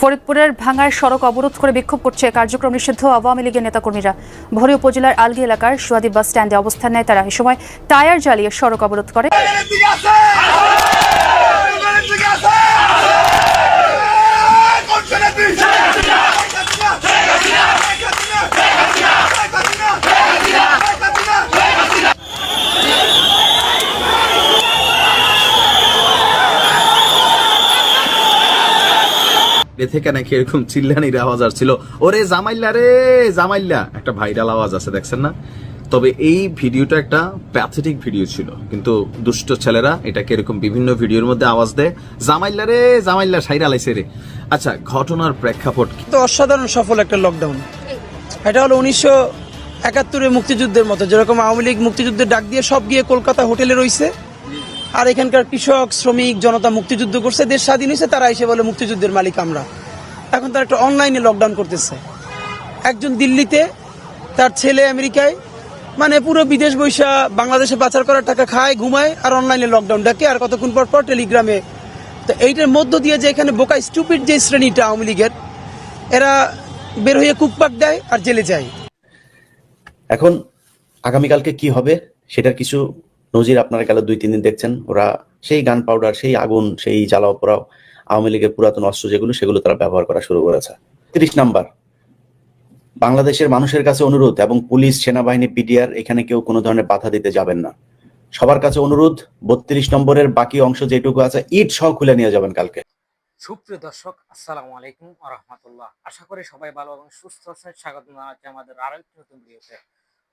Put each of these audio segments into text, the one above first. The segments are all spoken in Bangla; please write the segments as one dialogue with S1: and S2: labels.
S1: ফরিদপুরের ভাঙ্গায় সড়ক অবরোধ করে বিক্ষোভ করছে কার্যক্রম নিষিদ্ধ আওয়ামী লীগের নেতাকর্মীরা। ভোরে উপজেলার আলগী এলাকার সুয়াদি বাস স্ট্যান্ডে অবস্থান নেয় তারা। এ সময় টায়ার জ্বালিয়ে সড়ক অবরোধ করে।
S2: থেকে নাকি এরকম চিল্লানির আওয়াজ আসছিল, ওরে জামাইল্লা রে জামাইল্লা, একটা ভাইরাল আওয়াজ আছে, দেখছেন না? তবে এই ভিডিওটা একটা প্যাথেটিক ভিডিও ছিল, কিন্তু দুষ্ট ছেলেরা এটাকে এরকম বিভিন্ন ভিডিওর মধ্যে আওয়াজ দেয়, জামাইল্লা রে জামাইল্লা, সাইরা লাইছে রে। আচ্ছা, ঘটনার প্রেক্ষাপট
S3: তো অসাধারণ সফল একটা লকডাউন। এটা হলো 1971 মুক্তিযুদ্ধের মতো, যেরকম আওয়ামী লীগ মুক্তিযুদ্ধের ডাক দিয়ে সব গিয়ে কলকাতা হোটেলে রইছে, আর এখানকার কৃষক শ্রমিক জনতা মুক্তিযুদ্ধ করছে, দেশ স্বাধীন হয়েছে, তারা এসে বলে মুক্তিযুদ্ধের মালিক আমরা। এখন তারা একটা অনলাইনে লকডাউন করতেছে। একজন দিল্লিতে, তার ছেলে আমেরিকায়, মানে পুরো বিদেশ বৈশা বাংলাদেশে পাচার করার টাকা খায়, ঘুমায়, আর অনলাইনে লকডাউন ডাকে, আর কতক্ষণ পর পর টেলিগ্রামে। তো এইটার মধ্য দিয়ে যে এখানে বোকা স্টুপিড যে শ্রেণীটা আওয়ামী লীগের, এরা বের হয়ে কুকপাক দেয় আর জেলে যায়।
S4: এখন আগামীকালকে কি হবে সেটার কিছু নজির আপনারা গেল 2-3 দিন দেখছেন। ওরা সেই গান পাউডার, সেই আগুন, সেই জ্বালাও পোড়াও আওয়ামী লীগের পুরাতন অস্ত্র যেগুলো, সেগুলো তারা ব্যবহার করা শুরু করেছে। 30 নাম্বার, বাংলাদেশের মানুষের কাছে অনুরোধ, এবং পুলিশ, সেনাবাহিনী, পিডিআর, এখানে কেউ কোনো ধরনের বাধা দিতে যাবেন না। সবার কাছে অনুরোধ, 32 নম্বরের বাকি অংশ যেটুকু আছে ইট সহ খুলে নিয়ে যাবেন কালকে।
S5: সুপ্রিয় দর্শক, আসসালামু আলাইকুম ওয়া রাহমাতুল্লাহ। আশা করি সবাই ভালো এবং সুস্থ আছেন। স্বাগত জানাচ্ছি আমাদের আরেকটি নতুন ভিডিওতে।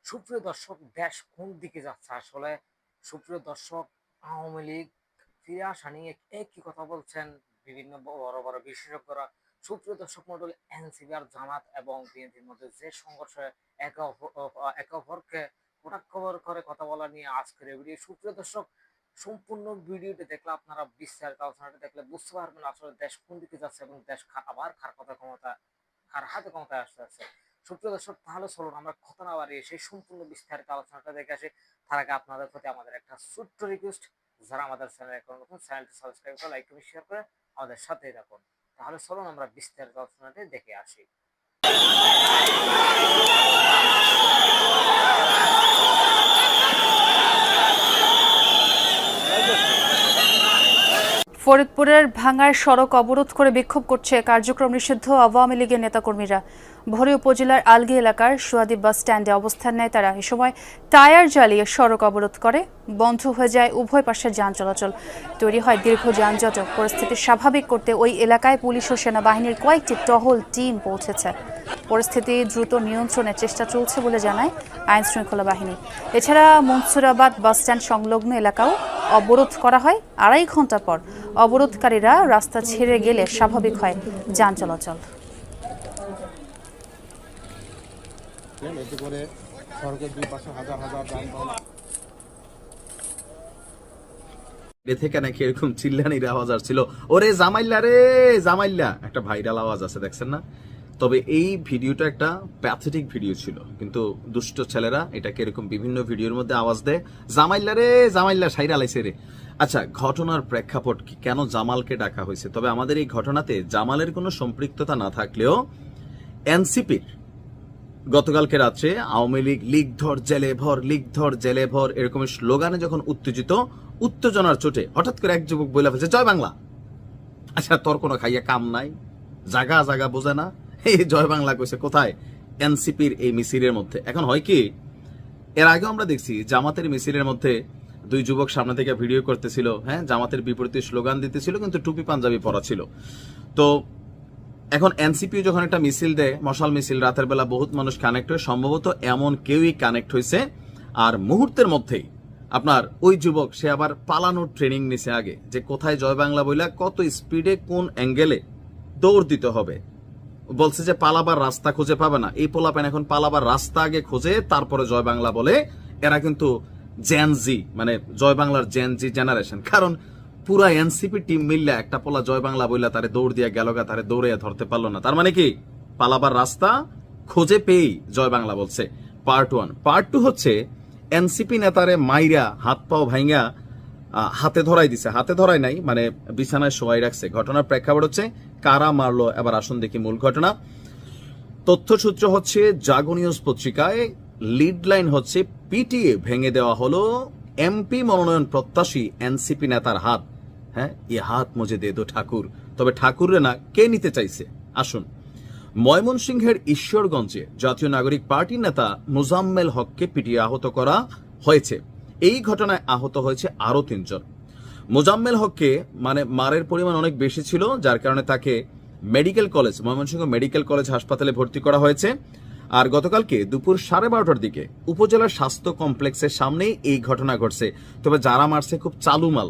S5: সুপ্রিয় দর্শক, দেশ কোন দিকে যাচ্ছে আসলে? সুপ্রিয় দর্শক, আওয়ামী লীগ ফিরে আসা নিয়ে একই কথা বলছেন বিভিন্ন বড় বড় বিশেষজ্ঞরা। সুপ্রিয় দর্শক মণ্ডলী, এনসিপি আর জামাত এবং বিএনপির মধ্যে যে সংঘর্ষ, একে অপরকে কটাক্ষ করে কথা বলা নিয়ে আজকের এই ভিডিও। সুপ্রিয় দর্শক, সম্পূর্ণ ভিডিওটি দেখলে আপনারা বিস্তারিত আলোচনাটা দেখলে বুঝতে পারবেন আসলে দেশ কোন দিকে যাচ্ছে এবং দেশ আবার কার হাতে ক্ষমতায় আসতে যাচ্ছে। সুপ্রিয় দর্শক, তাহলে চলুন আমরা কথা না বাড়িয়ে সেই সম্পূর্ণ বিস্তারিত আলোচনাটা দেখে আসি। তার আগে আপনাদের প্রতি আমাদের একটা ছোট্ট রিকোয়েস্ট, যারা আমাদের চ্যানেল এখন নতুন, চ্যানেলটি সাবস্ক্রাইব করে লাইক করে শেয়ার করে আমাদের সাথেই থাকুন। তাহলে চলুন আমরা বিস্তারিত আলোচনাটি দেখে আসি।
S1: ফরিদপুরের ভাঙ্গায় সড়ক অবরোধ করে বিক্ষোভ করছে কার্যক্রম নিষিদ্ধ আওয়ামী লীগের নেতাকর্মীরা। ভোরে উপজেলার আলগী এলাকার সুয়াদি বাস স্ট্যান্ডে অবস্থান নেয় তারা। এ সময় টায়ার জ্বালিয়ে সড়ক অবরোধ করে। বন্ধ হয়ে যায় উভয় পাশের যান চলাচল। তৈরি হয় দীর্ঘ যানজট। পরিস্থিতি স্বাভাবিক করতে ওই এলাকায় পুলিশ ও সেনাবাহিনীর কয়েকটি টহল টিম পৌঁছেছে। পরিস্থিতি দ্রুত নিয়ন্ত্রণের চেষ্টা চলছে বলে জানায় আইন শৃঙ্খলা বাহিনী। এছাড়া মনসুরাবাদ বাসস্ট্যান্ড সংলগ্ন এলাকাও অবরোধ করা হয়। 2.5 ঘন্টা পর অবরোধকারীরা রাস্তা ছেড়ে গেলে স্বাভাবিক হয় যান চলাচল।
S2: থেকে নাকি এরকম চিল্লানির আওয়াজ আসছিল, ওরে জামাইল্লা রে জামাইল্লা, একটা ভাইরাল আওয়াজ আছে, দেখছেন না? তবে এই ভিডিওটা একটা প্যাথেটিক ভিডিও ছিল, কিন্তু দুষ্ট ছেলেরা এটাকে এরকম বিভিন্ন ভিডিওর মধ্যে আওয়াজ দেয়, জামাইল্লা রে জামাইল্লা, সাইরা লাইছে রে। আচ্ছা, ঘটনার প্রেক্ষাপট কি, কেন জামালকে ডাকা হয়েছে? তবে আমাদের এই ঘটনাতে জামালের কোনো সম্পৃক্ততা না থাকলেও এনসিপির গতকালকে রাত্রে আওয়ামী লীগ লীগ ধর জেলে ভর, লীগ ধর জেলে ভর, এরকম স্লোগানে যখন উত্তেজনার চোটে হঠাৎ করে এক যুবক বলে ফেলছে জয় বাংলা। আচ্ছা, তোর কোনো খাইয়া কাম নাই, জাগা বোঝে না, এই জয় বাংলা কইছে কোথায়? এনসিপির এই মিছিলের মধ্যে। এখন হয় কি, এর আগে আমরা দেখছি জামাতের মিছিলের মধ্যে 2 যুবক সামনে থেকে ভিডিও করতেছিল, হ্যাঁ, জামাতের বিপরীতে স্লোগান দিতেছিল, কিন্তু টুপি পাঞ্জাবি পরা ছিল। তো এখন এনসিপি যখন একটা মিছিল দেয়, মশাল মিছিল, রাতের বেলা বহুত মানুষ কানেক্ট হয়, সম্ভবত এমন কেউই কানেক্ট হয়েছে। আর মুহূর্তের মধ্যেই আপনার ওই যুবক, সে আবার পালানোর ট্রেনিং নিছে আগে, যে কোথায় জয় বাংলা বইলা কত স্পিডে কোন অ্যাঙ্গেলে দৌড় দিতে হবে। বলছে যে পালাবার রাস্তা খুঁজে পাবে না। এই পোলাপেন এখন পালাবার রাস্তা আগে খুঁজে তারপরে জয় বাংলা বলে। এরা কিন্তু জেনজি, মানে জয় বাংলার জেনজি জেনারেশন। কারণ পুরা এনসিপি টিম মিললে একটা পোলা জয় বাংলা বইলা তারে দৌড় দিয়া গেল, তারে দৌড়ে ধরতে পারলো না। তার মানে কি, পালাবার রাস্তা খুঁজে পেয়েই জয় বাংলা বলছে। পার্ট 1। পার্ট 2 হচ্ছে এনসিপি নেতারে মাইরা হাত পাও ভাইঙ্গা হাতে ধরাই দিছে, হাতে ধরাই নাই মানে বিছানায় শোয়াই রাখছে। ঘটনার প্রেক্ষাপট হচ্ছে কারা মারলো, এবার আসুন দেখি মূল ঘটনা। তথ্যসূত্র হচ্ছে জাগো নিউজ পত্রিকায়, লিড লাইন হচ্ছে পিটিএ ভেঙে দেওয়া হলো এমপি মনোনয়ন প্রত্যাশী এনসিপি নেতার হাত। হ্যাঁ, এ হাত মুঝে দে দো ঠাকুর। তবে ঠাকুরে না, কে নিতে চাইছে আসুন। ময়মনসিংহের ঈশ্বরগঞ্জে জাতীয় নাগরিক পার্টির নেতা মোজাম্মেল হককে পিটিয়ে আহত করা হয়েছে। এই ঘটনায় আহত হয়েছে আরো 3 জন। মোজাম্মেল হককে মানে মারের পরিমাণ অনেক বেশি ছিল, যার কারণে তাকে medical college, Mymensingh medical college হাসপাতালে ভর্তি করা হয়েছে। আর গতকালকে দুপুর 12:30টার দিকে উপজেলার স্বাস্থ্য কমপ্লেক্সের সামনেই এই ঘটনা ঘটছে। তবে যারা মারছে খুব চালুমাল।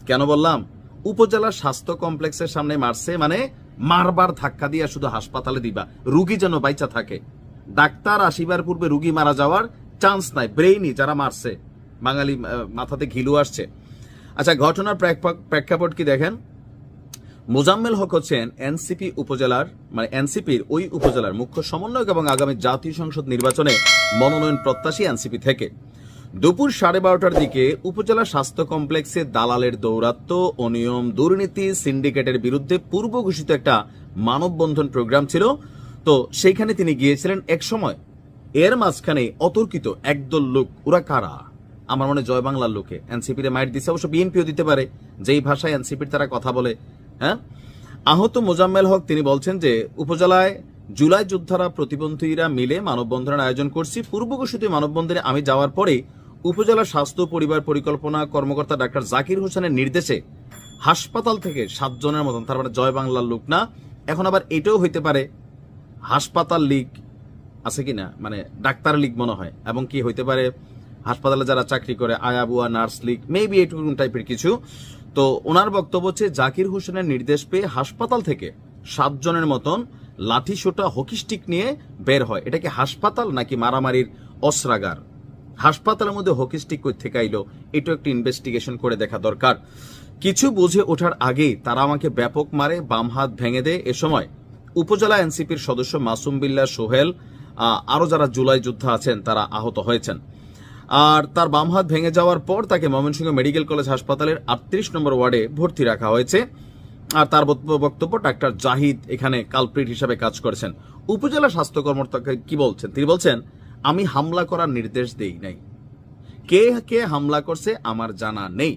S2: কেন বললাম? উপজেলার স্বাস্থ্য কমপ্লেক্সের সামনে মারছে মানে মারবার ধাক্কা দিয়ে শুধু হাসপাতালে দিবা, রুগী যেন বাইচা থাকে। ডাক্তার আসিবার পূর্বে রুগী মারা যাওয়ার চান্স নাই। ব্রেইনি যারা মারছে, বাঙালি মাথাতে ঘিলু আসছে। আচ্ছা, ঘটনার প্রেক্ষাপট কি দেখেন। মোজাম্মেল হক হচ্ছেন এনসিপি উপজেলার মানে এনসিপির ওই উপজেলার মুখ্য সমন্বয়ক এবং আগামী জাতীয় সংসদ নির্বাচনে মনোনয়ন প্রত্যাশী এনসিপি থেকে। দুপুর 12:30টার দিকে উপজেলা স্বাস্থ্য কমপ্লেক্সে দালালের দৌরাত্ম্য, অনিয়ম, দুর্নীতি, সিন্ডিকেটের বিরুদ্ধে পূর্ব ঘোষিত একটা মানববন্ধন প্রোগ্রাম ছিল। তো সেইখানে তিনি গিয়েছিলেন এক সময়। এর মাঝখানে অতর্কিত একদল লোক, ওরা কারা? আমার মনে জয় বাংলার লোকে এনসিপির মাইট দিছে, অবশ্য বিএনপিও দিতে পারে, যেই ভাষায় এনসিপির তারা কথা বলে। হ্যাঁ, আহত মোজাম্মেল হক তিনি বলছেন যে উপজেলায় জুলাই যোদ্ধারা প্রতিবন্ধীরা মিলে মানববন্ধনের আয়োজন করছি। পূর্ব ঘোষিত মানববন্ধনে আমি যাওয়ার পরে উপজেলা স্বাস্থ্য পরিবার পরিকল্পনা কর্মকর্তা ডাক্তার জাকির হোসেনের নির্দেশে হাসপাতাল থেকে 7 জনের মতন, তার মানে জয় বাংলার লোক না। এখন আবার এটাও হইতে পারে হাসপাতাল লীগ আছে কিনা, মানে ডাক্তার লীগ মনে হয়, এবং কি হইতে পারে হাসপাতালে যারা চাকরি করে আয়াবুয়া নার্স লীগ, মেবি এইটুকু টাইপের কিছু। তো ওনার বক্তব্য হচ্ছে জাকির হোসেনের নির্দেশ পেয়ে হাসপাতাল থেকে 7 জনের মতন লাঠি সোটা হকি স্টিক নিয়ে বের হয়। এটা কি হাসপাতাল নাকি মারামারির অস্ত্রাগার? হাসপাতালের মধ্যে হকি স্টিক কই থেকে আইলো, এটা একটু ইনভেস্টিগেশন করে দেখা দরকার। কিছু বুঝে ওঠার আগেই তারা আমাকে ব্যাপক মারে, বাম হাত ভেঙে দেয়। এ সময় উপজেলা এনসিপির সদস্য মাসুম বিল্লাহ, সোহেল, আরো যারা জুলাই যোদ্ধা আছেন তারা আহত হয়েছেন। আর তার বাম হাত ভেঙে যাওয়ার পর তাকে ময়মনসিংহ মেডিকেল কলেজ হাসপাতালের 38 নম্বর ওয়ার্ডে ভর্তি রাখা হয়েছে। আর তার বক্তব্য, ডাক্তার জাহিদ এখানে কালপ্রিট হিসাবে কাজ করেছেন। উপজেলা স্বাস্থ্য কর্মকর্তা কি বলছেন? তিনি বলছেন, আমি হামলা করার নির্দেশ দেই নাই, কে কে হামলা করছে আমার জানা নেই।